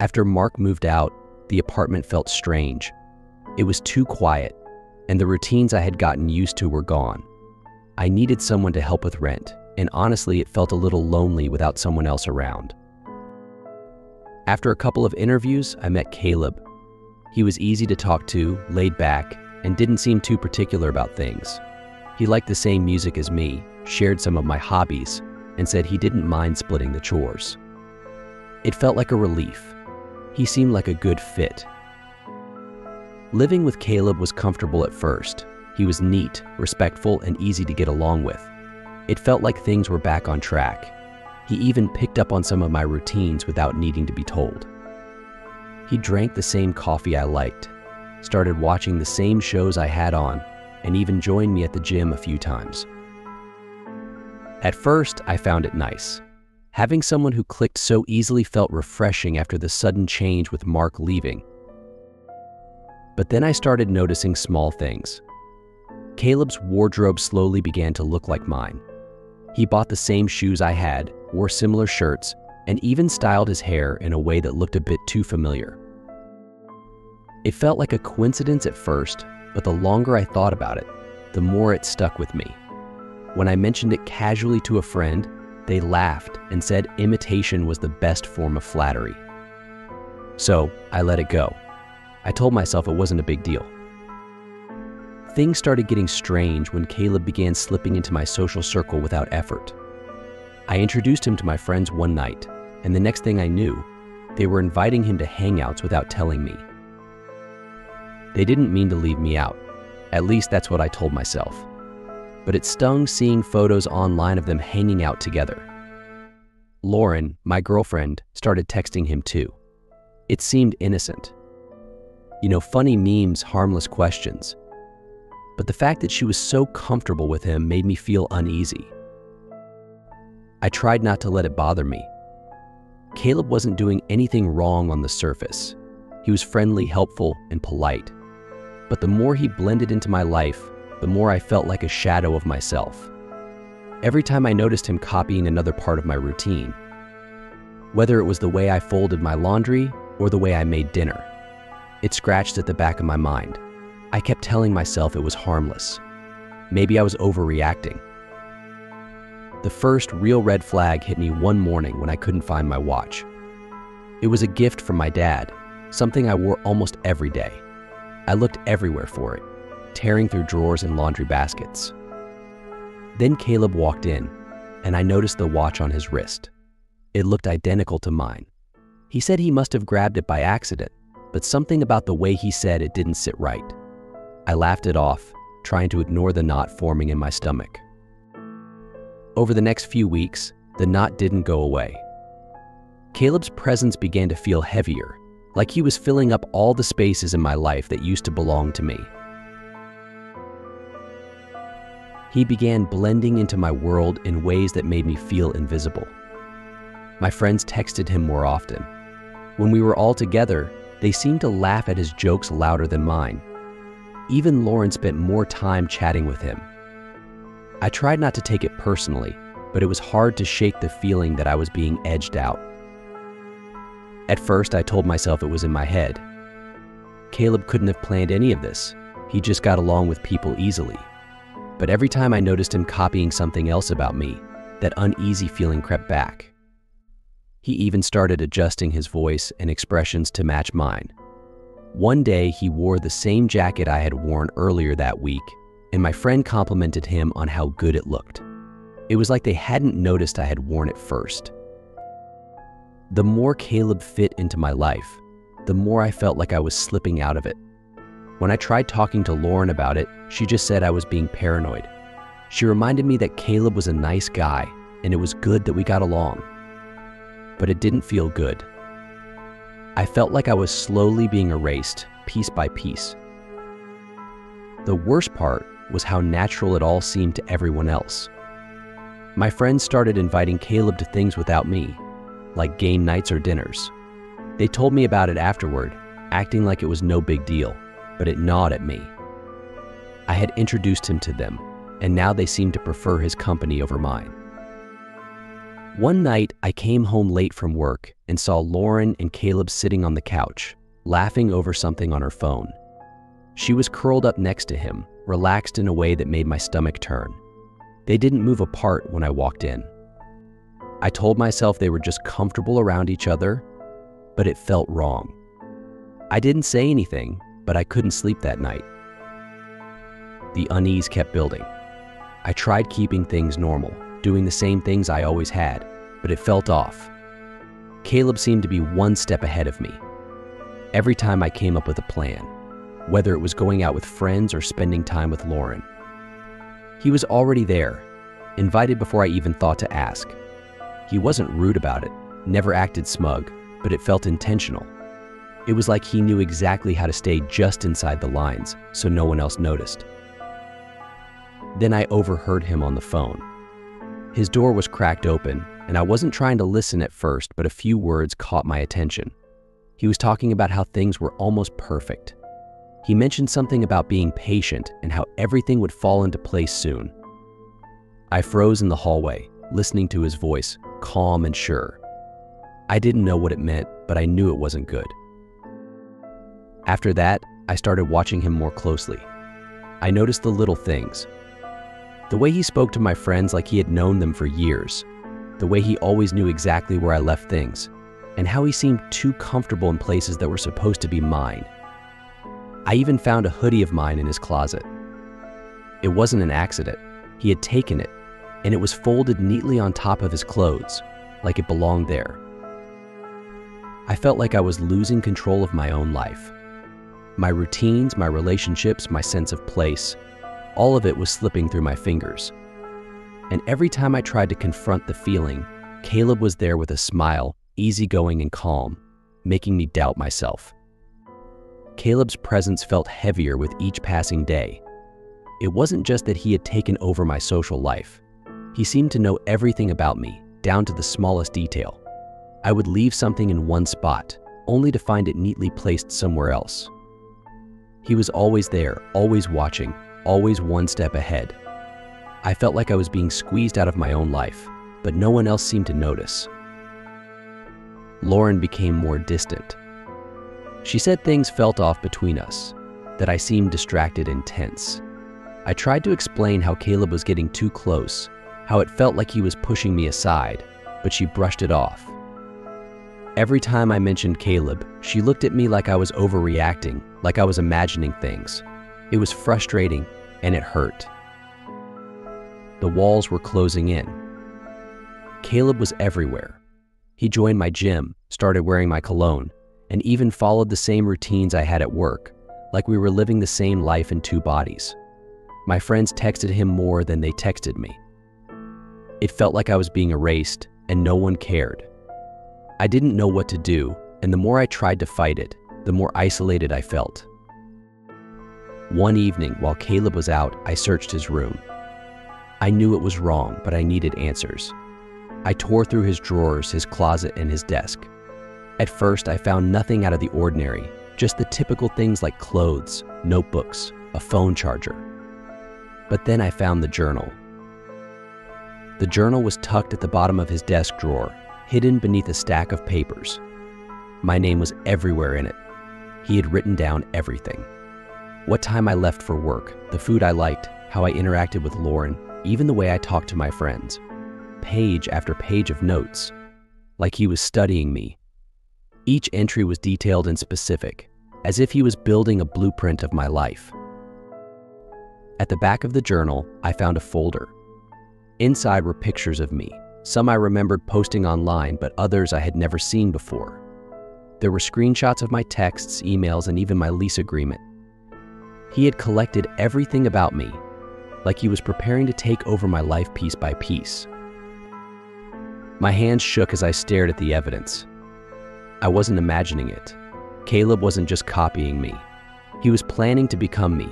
After Mark moved out, the apartment felt strange. It was too quiet, and the routines I had gotten used to were gone. I needed someone to help with rent, and honestly, it felt a little lonely without someone else around. After a couple of interviews, I met Caleb. He was easy to talk to, laid back, and didn't seem too particular about things. He liked the same music as me, shared some of my hobbies, and said he didn't mind splitting the chores. It felt like a relief. He seemed like a good fit. Living with Caleb was comfortable at first. He was neat, respectful, and easy to get along with. It felt like things were back on track. He even picked up on some of my routines without needing to be told. He drank the same coffee I liked, started watching the same shows I had on, and even joined me at the gym a few times. At first, I found it nice. Having someone who clicked so easily felt refreshing after the sudden change with Mark leaving. But then I started noticing small things. Caleb's wardrobe slowly began to look like mine. He bought the same shoes I had, wore similar shirts, and even styled his hair in a way that looked a bit too familiar. It felt like a coincidence at first, but the longer I thought about it, the more it stuck with me. When I mentioned it casually to a friend, they laughed and said imitation was the best form of flattery. So I let it go. I told myself it wasn't a big deal. Things started getting strange when Caleb began slipping into my social circle without effort. I introduced him to my friends one night, and the next thing I knew, they were inviting him to hangouts without telling me. They didn't mean to leave me out. At least that's what I told myself. But it stung seeing photos online of them hanging out together. Lauren, my girlfriend, started texting him too. It seemed innocent. Funny memes, harmless questions. But the fact that she was so comfortable with him made me feel uneasy. I tried not to let it bother me. Caleb wasn't doing anything wrong on the surface. He was friendly, helpful, and polite. But the more he blended into my life, the more I felt like a shadow of myself. Every time I noticed him copying another part of my routine, whether it was the way I folded my laundry or the way I made dinner, it scratched at the back of my mind. I kept telling myself it was harmless. Maybe I was overreacting. The first real red flag hit me one morning when I couldn't find my watch. It was a gift from my dad, something I wore almost every day. I looked everywhere for it, tearing through drawers and laundry baskets. Then Caleb walked in, and I noticed the watch on his wrist. It looked identical to mine. He said he must have grabbed it by accident, but something about the way he said it didn't sit right. I laughed it off, trying to ignore the knot forming in my stomach. Over the next few weeks, the knot didn't go away. Caleb's presence began to feel heavier, like he was filling up all the spaces in my life that used to belong to me. He began blending into my world in ways that made me feel invisible. My friends texted him more often. When we were all together, they seemed to laugh at his jokes louder than mine. Even Lauren spent more time chatting with him. I tried not to take it personally, but it was hard to shake the feeling that I was being edged out. At first, I told myself it was in my head. Caleb couldn't have planned any of this. He just got along with people easily. But every time I noticed him copying something else about me, that uneasy feeling crept back. He even started adjusting his voice and expressions to match mine. One day, he wore the same jacket I had worn earlier that week, and my friend complimented him on how good it looked. It was like they hadn't noticed I had worn it first. The more Caleb fit into my life, the more I felt like I was slipping out of it. When I tried talking to Lauren about it, she just said I was being paranoid. She reminded me that Caleb was a nice guy, and it was good that we got along. But it didn't feel good. I felt like I was slowly being erased, piece by piece. The worst part was how natural it all seemed to everyone else. My friends started inviting Caleb to things without me, like game nights or dinners. They told me about it afterward, acting like it was no big deal, but it gnawed at me. I had introduced him to them, and now they seemed to prefer his company over mine. One night, I came home late from work and saw Lauren and Caleb sitting on the couch, laughing over something on her phone. She was curled up next to him, relaxed in a way that made my stomach turn. They didn't move apart when I walked in. I told myself they were just comfortable around each other, but it felt wrong. I didn't say anything, but I couldn't sleep that night. The unease kept building. I tried keeping things normal, doing the same things I always had, but it felt off. Caleb seemed to be one step ahead of me. Every time I came up with a plan, whether it was going out with friends or spending time with Lauren, he was already there, invited before I even thought to ask. He wasn't rude about it, never acted smug, but it felt intentional. It was like he knew exactly how to stay just inside the lines so no one else noticed. Then I overheard him on the phone. His door was cracked open, and I wasn't trying to listen at first, but a few words caught my attention. He was talking about how things were almost perfect. He mentioned something about being patient and how everything would fall into place soon. I froze in the hallway, listening to his voice, calm and sure. I didn't know what it meant, but I knew it wasn't good. After that, I started watching him more closely. I noticed the little things. The way he spoke to my friends like he had known them for years. The way he always knew exactly where I left things. And how he seemed too comfortable in places that were supposed to be mine. I even found a hoodie of mine in his closet. It wasn't an accident. He had taken it, and it was folded neatly on top of his clothes, like it belonged there. I felt like I was losing control of my own life. My routines, my relationships, my sense of place, all of it was slipping through my fingers. And every time I tried to confront the feeling, Caleb was there with a smile, easygoing and calm, making me doubt myself. Caleb's presence felt heavier with each passing day. It wasn't just that he had taken over my social life. He seemed to know everything about me, down to the smallest detail. I would leave something in one spot, only to find it neatly placed somewhere else. He was always there, always watching, always one step ahead. I felt like I was being squeezed out of my own life, but no one else seemed to notice. Lauren became more distant. She said things felt off between us, that I seemed distracted and tense. I tried to explain how Caleb was getting too close, how it felt like he was pushing me aside, but she brushed it off. Every time I mentioned Caleb, she looked at me like I was overreacting, like I was imagining things. It was frustrating, and it hurt. The walls were closing in. Caleb was everywhere. He joined my gym, started wearing my cologne, and even followed the same routines I had at work, like we were living the same life in two bodies. My friends texted him more than they texted me. It felt like I was being erased, and no one cared. I didn't know what to do, and the more I tried to fight it, the more isolated I felt. One evening, while Caleb was out, I searched his room. I knew it was wrong, but I needed answers. I tore through his drawers, his closet, and his desk. At first, I found nothing out of the ordinary, just the typical things like clothes, notebooks, a phone charger. But then I found the journal. The journal was tucked at the bottom of his desk drawer, hidden beneath a stack of papers. My name was everywhere in it. He had written down everything. What time I left for work, the food I liked, how I interacted with Lauren, even the way I talked to my friends. Page after page of notes, like he was studying me. Each entry was detailed and specific, as if he was building a blueprint of my life. At the back of the journal, I found a folder. Inside were pictures of me. Some I remembered posting online, but others I had never seen before. There were screenshots of my texts, emails, and even my lease agreement. He had collected everything about me, like he was preparing to take over my life piece by piece. My hands shook as I stared at the evidence. I wasn't imagining it. Caleb wasn't just copying me. He was planning to become me.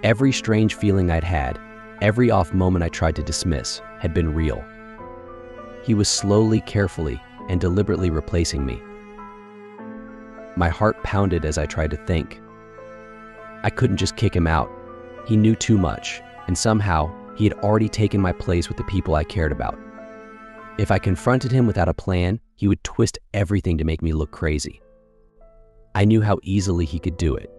Every strange feeling I'd had, every off moment I tried to dismiss, had been real. He was slowly, carefully, and deliberately replacing me. My heart pounded as I tried to think. I couldn't just kick him out. He knew too much, and somehow he had already taken my place with the people I cared about. If I confronted him without a plan, he would twist everything to make me look crazy. I knew how easily he could do it.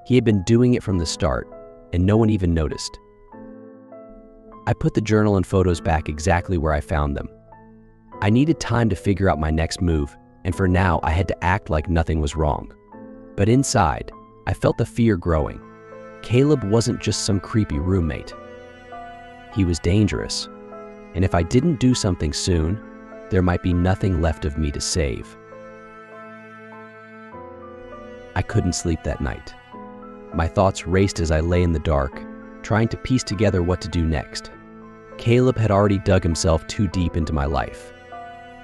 He had been doing it from the start, and no one even noticed. I put the journal and photos back exactly where I found them. I needed time to figure out my next move, and for now I had to act like nothing was wrong. But inside, I felt the fear growing. Caleb wasn't just some creepy roommate. He was dangerous, and if I didn't do something soon, there might be nothing left of me to save. I couldn't sleep that night. My thoughts raced as I lay in the dark, trying to piece together what to do next. Caleb had already dug himself too deep into my life.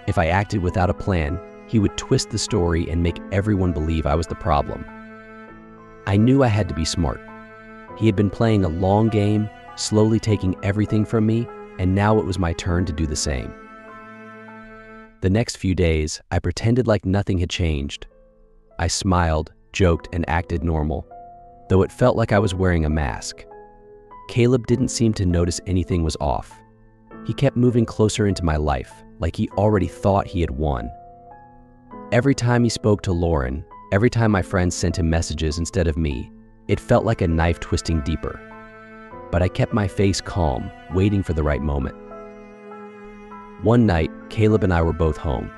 If I acted without a plan, he would twist the story and make everyone believe I was the problem. I knew I had to be smart. He had been playing a long game, slowly taking everything from me, and now it was my turn to do the same. The next few days, I pretended like nothing had changed. I smiled, joked, and acted normal, though it felt like I was wearing a mask. Caleb didn't seem to notice anything was off. He kept moving closer into my life, like he already thought he had won. Every time he spoke to Lauren, every time my friends sent him messages instead of me, it felt like a knife twisting deeper. But I kept my face calm, waiting for the right moment. One night, Caleb and I were both home.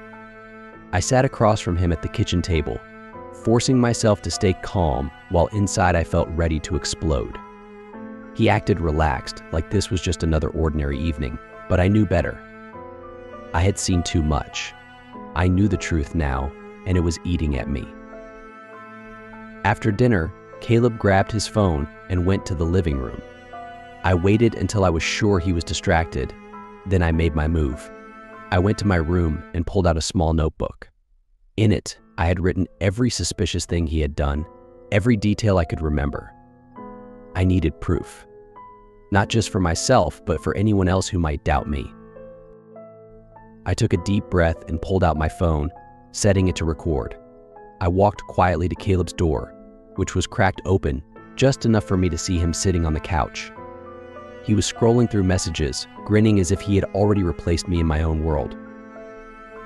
I sat across from him at the kitchen table, forcing myself to stay calm while inside I felt ready to explode. He acted relaxed, like this was just another ordinary evening, but I knew better. I had seen too much. I knew the truth now, and it was eating at me. After dinner, Caleb grabbed his phone and went to the living room. I waited until I was sure he was distracted, then I made my move. I went to my room and pulled out a small notebook. In it, I had written every suspicious thing he had done, every detail I could remember. I needed proof. Not just for myself, but for anyone else who might doubt me. I took a deep breath and pulled out my phone, setting it to record. I walked quietly to Caleb's door, which was cracked open, just enough for me to see him sitting on the couch. He was scrolling through messages, grinning as if he had already replaced me in my own world.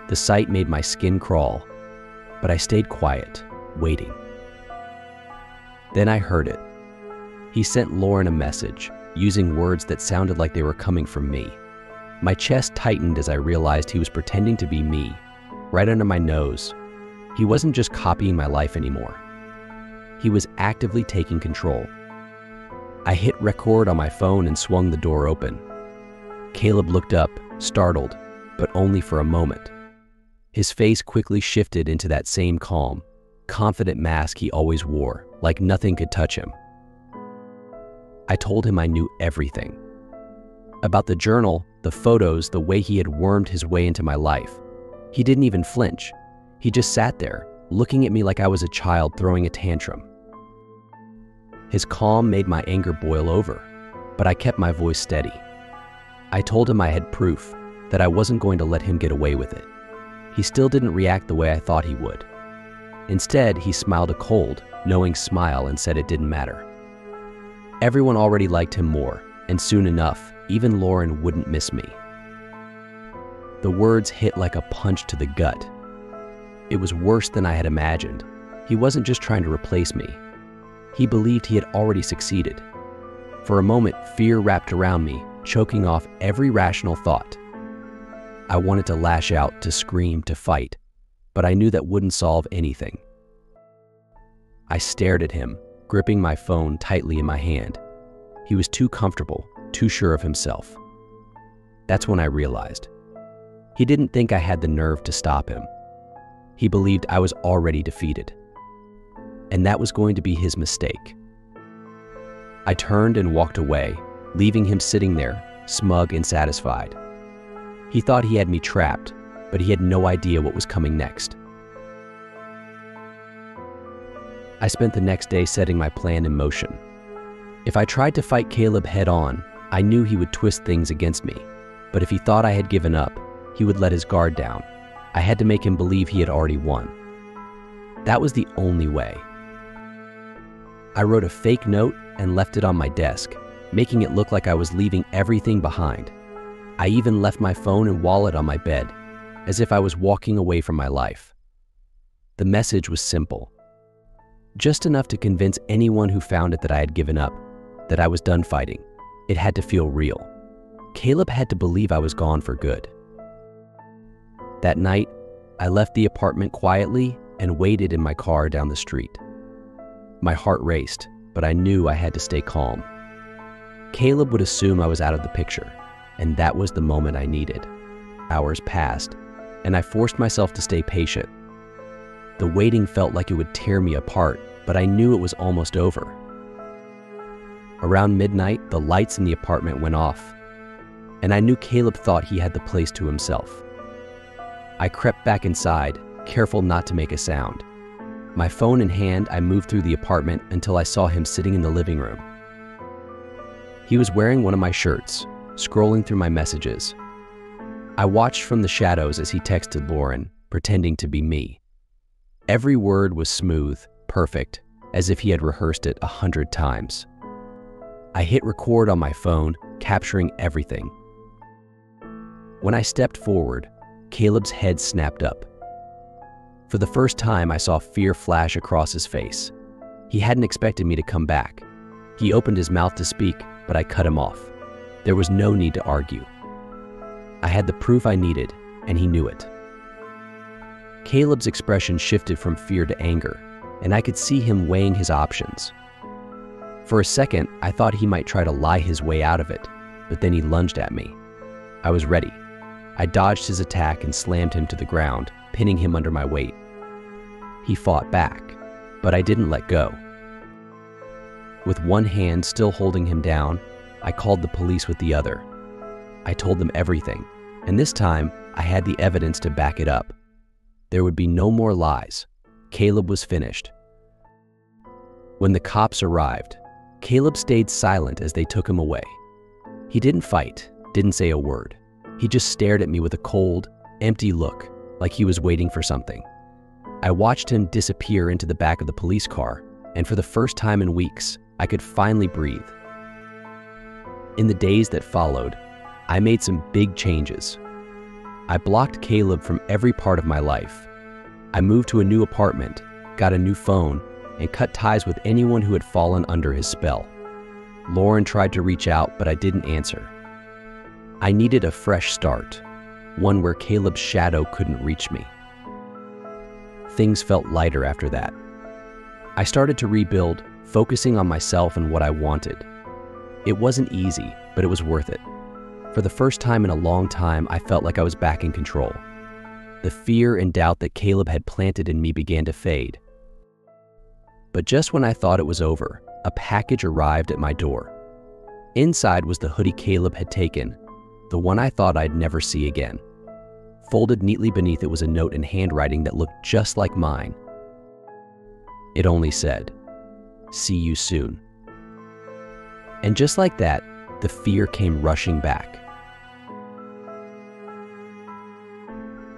The sight made my skin crawl, but I stayed quiet, waiting. Then I heard it. He sent Lauren a message, using words that sounded like they were coming from me. My chest tightened as I realized he was pretending to be me, right under my nose. He wasn't just copying my life anymore. He was actively taking control. I hit record on my phone and swung the door open. Caleb looked up, startled, but only for a moment. His face quickly shifted into that same calm, confident mask he always wore, like nothing could touch him. I told him I knew everything. About the journal, the photos, the way he had wormed his way into my life. He didn't even flinch. He just sat there, looking at me like I was a child throwing a tantrum. His calm made my anger boil over, but I kept my voice steady. I told him I had proof, that I wasn't going to let him get away with it. He still didn't react the way I thought he would. Instead, he smiled a cold, knowing smile and said it didn't matter. Everyone already liked him more, and soon enough, even Lauren wouldn't miss me. The words hit like a punch to the gut. It was worse than I had imagined. He wasn't just trying to replace me. He believed he had already succeeded. For a moment, fear wrapped around me, choking off every rational thought. I wanted to lash out, to scream, to fight, but I knew that wouldn't solve anything. I stared at him, gripping my phone tightly in my hand. He was too comfortable, too sure of himself. That's when I realized. He didn't think I had the nerve to stop him. He believed I was already defeated. And that was going to be his mistake. I turned and walked away, leaving him sitting there, smug and satisfied. He thought he had me trapped, but he had no idea what was coming next. I spent the next day setting my plan in motion. If I tried to fight Caleb head-on, I knew he would twist things against me, but if he thought I had given up, he would let his guard down. I had to make him believe he had already won. That was the only way. I wrote a fake note and left it on my desk, making it look like I was leaving everything behind. I even left my phone and wallet on my bed, as if I was walking away from my life. The message was simple. Just enough to convince anyone who found it that I had given up, that I was done fighting. It had to feel real. Caleb had to believe I was gone for good. That night, I left the apartment quietly and waited in my car down the street. My heart raced, but I knew I had to stay calm. Caleb would assume I was out of the picture, and that was the moment I needed. Hours passed, and I forced myself to stay patient. The waiting felt like it would tear me apart, but I knew it was almost over. Around midnight, the lights in the apartment went off, and I knew Caleb thought he had the place to himself. I crept back inside, careful not to make a sound. My phone in hand, I moved through the apartment until I saw him sitting in the living room. He was wearing one of my shirts, scrolling through my messages. I watched from the shadows as he texted Lauren, pretending to be me. Every word was smooth, perfect, as if he had rehearsed it 100 times. I hit record on my phone, capturing everything. When I stepped forward, Caleb's head snapped up. For the first time, I saw fear flash across his face. He hadn't expected me to come back. He opened his mouth to speak, but I cut him off. There was no need to argue. I had the proof I needed, and he knew it. Caleb's expression shifted from fear to anger, and I could see him weighing his options. For a second, I thought he might try to lie his way out of it, but then he lunged at me. I was ready. I dodged his attack and slammed him to the ground, pinning him under my weight. He fought back, but I didn't let go. With one hand still holding him down, I called the police with the other. I told them everything, and this time I had the evidence to back it up. There would be no more lies. Caleb was finished. When the cops arrived, Caleb stayed silent as they took him away. He didn't fight, didn't say a word. He just stared at me with a cold, empty look, like he was waiting for something. I watched him disappear into the back of the police car, and for the first time in weeks, I could finally breathe. In the days that followed, I made some big changes. I blocked Caleb from every part of my life. I moved to a new apartment, got a new phone, and cut ties with anyone who had fallen under his spell. Lauren tried to reach out, but I didn't answer. I needed a fresh start, one where Caleb's shadow couldn't reach me. Things felt lighter after that. I started to rebuild, focusing on myself and what I wanted. It wasn't easy, but it was worth it. For the first time in a long time, I felt like I was back in control. The fear and doubt that Caleb had planted in me began to fade. But just when I thought it was over, a package arrived at my door. Inside was the hoodie Caleb had taken, the one I thought I'd never see again. Folded neatly beneath it was a note in handwriting that looked just like mine. It only said, "See you soon." And just like that, the fear came rushing back.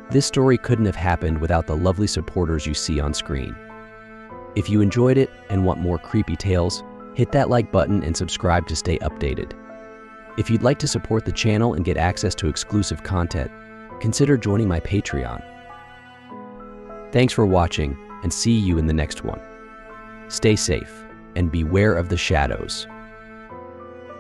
This story couldn't have happened without the lovely supporters you see on screen. If you enjoyed it and want more creepy tales, hit that like button and subscribe to stay updated. If you'd like to support the channel and get access to exclusive content, consider joining my Patreon. Thanks for watching, and see you in the next one. Stay safe and beware of the shadows.